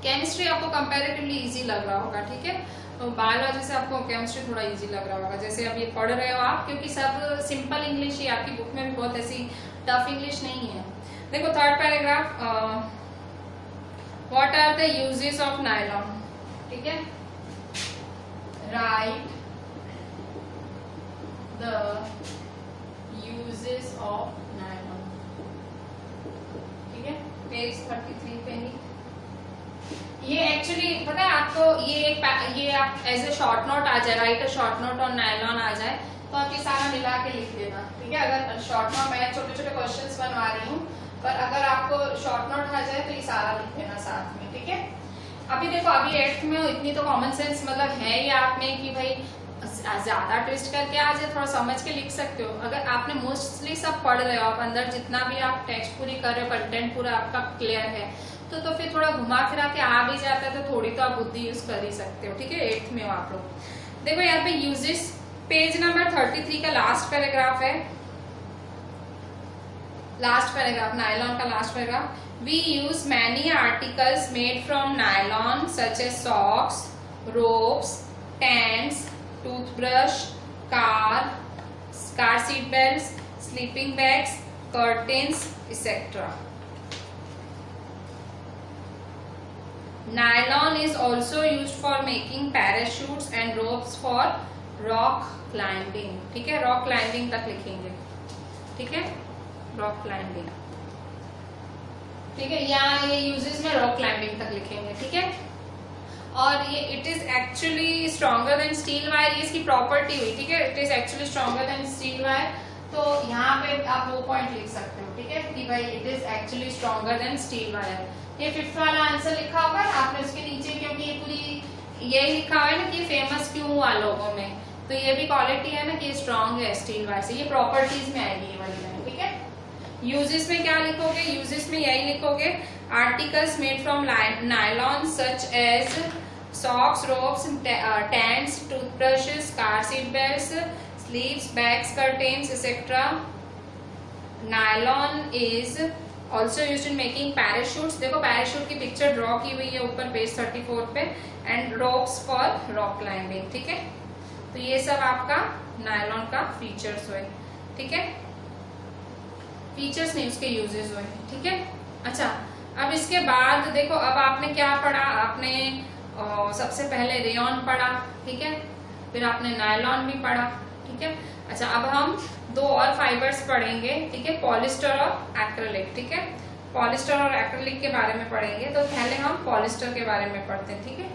केमिस्ट्री आपको कंपैरेटिवली इजी लग रहा होगा, ठीक है, तो बायोलॉजी से आपको केमिस्ट्री थोड़ा इजी लग रहा होगा, जैसे अब ये पढ़ रहे हो आप, क्योंकि सब सिंपल इंग्लिश ही, आपकी बुक में भी बहुत ऐसी टफ इंग्लिश नहीं है। देखो third paragraph, what are the uses of nylon, ठीक है, write the uses of nylon, ठीक है, पेज 33 पे ही। ये एक्चुअली पता है आपको, ये आप एज ए शॉर्ट नोट आ जाए, write a short note on nylon आ जाए तो आप ये सारा मिला के लिख देना, ठीक है। अगर शॉर्ट नोट, मैं छोटे छोटे क्वेश्चंस बनवा रही हूँ, पर अगर आपको शॉर्ट नोट आ जाए तो ये सारा लिख देना साथ में, ठीक है। अभी देखो, अभी 8th में इतनी तो कॉमन सेंस मतलब है ही आप में कि भाई ज्यादा ट्विस्ट करके आ जाए, थोड़ा समझ के लिख सकते हो। अगर आपने मोस्टली सब पढ़ रहे हो, आप अंदर जितना भी आप टेक्स्ट पूरी कर रहे हो, कंटेंट पूरा आपका क्लियर है, तो फिर थोड़ा घुमा फिरा के आ भी जाता है, तो थोड़ी तो आप बुद्धि यूज कर ही सकते हो, ठीक है। 8th में हो आप लोग। देखो यहाँ पे यूजेस, पेज नंबर 33 का लास्ट पैराग्राफ है, लास्ट पैराग्राफ, नायलॉन का last paragraph. We use many articles made from nylon such as socks, ropes, tents, toothbrush, car seat belts, sleeping bags, curtains, etc. Nylon is also used for making parachutes and ropes for rock climbing, ठीक है, rock climbing तक लिखेंगे, ठीक है, rock climbing, ठीक है, यहाँ ये यूजेस में रॉक क्लाइंबिंग तक लिखेंगे, ठीक है। और ये it is actually stronger than steel wire, ये इसकी प्रॉपर्टी हुई, ठीक है, it is actually stronger than steel wire, तो यहाँ पे आप वो पॉइंट लिख सकते हो, ठीक है, कि भाई it is actually stronger than steel wire. ये 5th वाला आंसर लिखा होगा ना आपने उसके नीचे, क्योंकि ये पूरी यही लिखा हुआ है ना कि फेमस क्यों हुआ लोगों में, तो ये भी क्वालिटी है ना कि स्ट्रॉन्ग है स्टील वायर से, ये प्रॉपर्टीज में आएगी ये वाली लाइन, ठीक है। यूजेस में क्या लिखोगे, यूजेस में यही लिखोगे, articles made from nylon such as socks, ropes, tents, toothbrushes, car seat belts, sleeves, bags, curtains, etc. Nylon is also used in making parachutes. देखो पैराशूट की पिक्चर ड्रॉ की हुई है ऊपर पेज 34 पे, and ropes for rock climbing, ठीक है। तो ये सब आपका नायलॉन का फीचर्स हुए, ठीक है, फीचर्स नहीं उसके यूजेस हुए, ठीक है। अच्छा, अब इसके बाद देखो, अब आपने क्या पढ़ा, आपने सबसे पहले रेयॉन पढ़ा, ठीक है, फिर आपने नायलॉन भी पढ़ा, ठीक है। अच्छा, अब हम दो और फाइबर्स पढ़ेंगे, ठीक है, पॉलिस्टर और एक्रिलिक, ठीक है। पॉलिस्टर और एक्रिलिक के बारे में पढ़ेंगे, तो पहले हम पॉलिस्टर के बारे में पढ़ते हैं, ठीक है।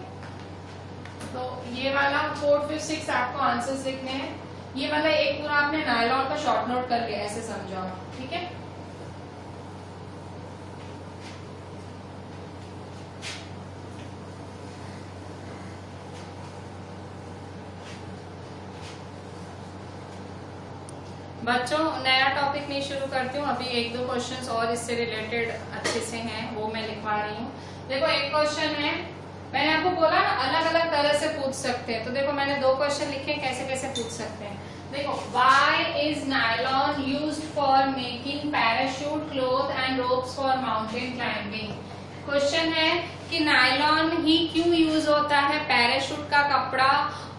तो ये वाला 4, 5, 6 आपको आंसर्स लिखने हैं। ये वाला एक पूरा आपने नायलॉन का शॉर्ट नोट कर लिया, ऐसे समझो, ठीक है। बच्चों, नया टॉपिक नहीं शुरू करती हूँ, अभी एक दो क्वेश्चंस और इससे रिलेटेड अच्छे से हैं, वो मैं लिखवा रही हूँ। देखो, एक क्वेश्चन है, मैंने आपको बोला ना अलग अलग तरह से पूछ सकते हैं, तो देखो मैंने दो क्वेश्चन लिखे, कैसे कैसे पूछ सकते हैं। देखो, why is nylon used for making parachute cloth and ropes for mountain climbing? Question है कि नायलॉन ही क्यों यूज होता है पैराशूट का कपड़ा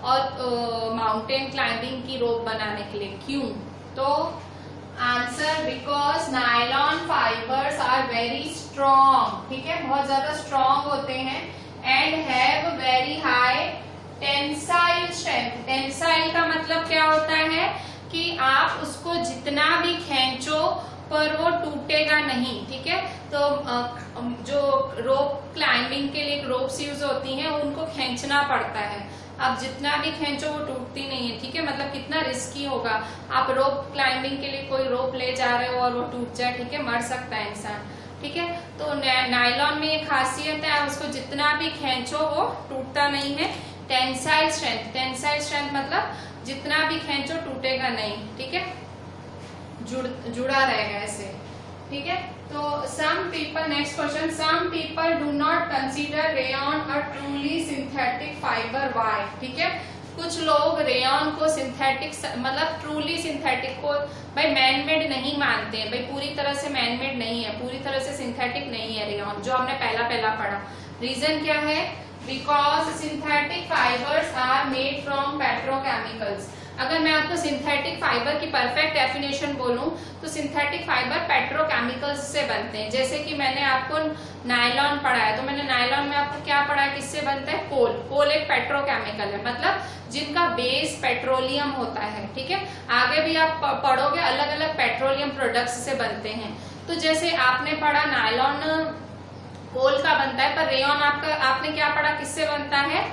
और माउंटेन क्लाइंबिंग की रोप बनाने के लिए, क्यों? तो answer, because nylon fibres are very strong, ठीक है, बहुत ज्यादा स्ट्रॉन्ग होते हैं, and have very high tensile strength. Tensile का मतलब क्या होता है कि आप उसको जितना भी खींचो पर वो टूटेगा नहीं, ठीक है। तो जो रोप क्लाइंबिंग के लिए रोप्स यूज होती हैं उनको खींचना पड़ता है, आप जितना भी खींचो वो टूटती नहीं है, ठीक है। मतलब कितना रिस्की होगा, आप रोप क्लाइंबिंग के लिए कोई रोप ले जा रहे हो और वो टूट जाए, ठीक है, मर सकता है इंसान, ठीक है। तो नायलॉन में ये खासियत है, आप उसको जितना भी खींचो वो टूटता नहीं है। टेंसाइल स्ट्रेंथ, टेंसाइल स्ट्रेंथ मतलब जितना भी खींचो टूटेगा नहीं, ठीक है, जुड़ा रहेगा ऐसे, ठीक है। तो some people, next question, some people do not consider rayon a truly synthetic fibre, why? ठीक है, कुछ लोग रेयॉन को सिंथेटिक मतलब ट्रूली सिंथेटिक को भाई मैनमेड नहीं मानते हैं, भाई पूरी तरह से मैनमेड नहीं है, पूरी तरह से सिंथेटिक नहीं है रेयॉन, जो हमने पहला पढ़ा। रीजन क्या है? Because synthetic fibres are made from petrochemicals. अगर मैं आपको सिंथेटिक फाइबर की परफेक्ट डेफिनेशन बोलूं तो सिंथेटिक फाइबर पेट्रोकेमिकल्स से बनते हैं। जैसे कि मैंने आपको नायलॉन पढ़ा है, तो मैंने नायलॉन में आपको क्या पढ़ा है, किससे बनता है? कोल। कोल एक पेट्रोकेमिकल है, मतलब जिनका बेस पेट्रोलियम होता है, ठीक है। आगे भी आप पढ़ोगे अलग अलग पेट्रोलियम प्रोडक्ट्स से बनते हैं। तो जैसे आपने पढ़ा नायलॉन कोल का बनता है, पर रेयॉन आपने क्या पढ़ा, किससे बनता है?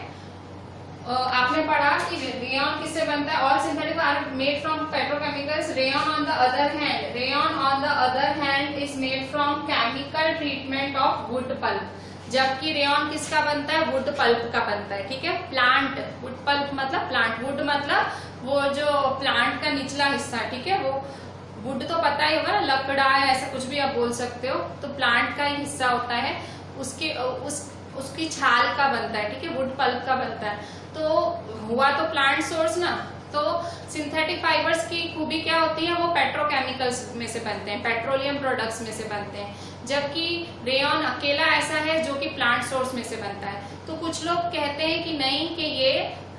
आपने पढ़ा कि रेयॉन किससे बनता है? All synthetic are made from petrochemicals. Rayon on the other hand is made from chemical treatment of wood pulp. जबकि रेयॉन किसका बनता है? वुड पल्प का बनता है, ठीक है। प्लांट, वुड पल्प मतलब प्लांट, वुड मतलब वो जो प्लांट का निचला हिस्सा, ठीक है। वो वुड तो पता ही होगा ना, लकड़ा है, ऐसा कुछ भी आप बोल सकते हो। तो प्लांट का ही हिस्सा होता है, उसकी छाल का बनता है, ठीक है, वुड पल्प का बनता है। तो हुआ तो प्लांट सोर्स ना। तो सिंथेटिक फाइबर्स की खूबी क्या होती है? वो पेट्रोकेमिकल्स में से बनते हैं, पेट्रोलियम प्रोडक्ट्स में से बनते हैं। जबकि रेयॉन अकेला ऐसा है जो कि प्लांट सोर्स में से बनता है। तो कुछ लोग कहते हैं कि नहीं, कि ये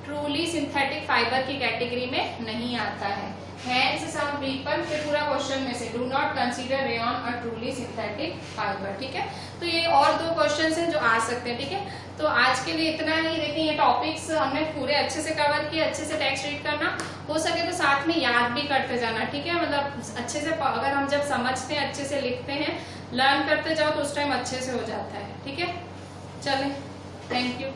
ट्रूली सिंथेटिक फाइबर की कैटेगरी में नहीं आता है। Hence some people, के पूरा क्वेश्चन में से do not consider rayon a truly synthetic fiber, ठीक है। तो ये और दो क्वेश्चंस हैं जो आ सकते हैं, ठीक है। तो आज के लिए इतना ही। देखिए, ये टॉपिक्स हमने पूरे अच्छे से कवर किए। अच्छे से टेक्स्ट रीड करना, हो सके तो साथ में याद भी करते जाना, ठीक है। मतलब अच्छे से, अगर हम जब समझते हैं, अच्छे से लिखते हैं, लर्न करते जाओ तो उस टाइम अच्छे से हो जाता है, ठीक है। चलें, थैंक यू।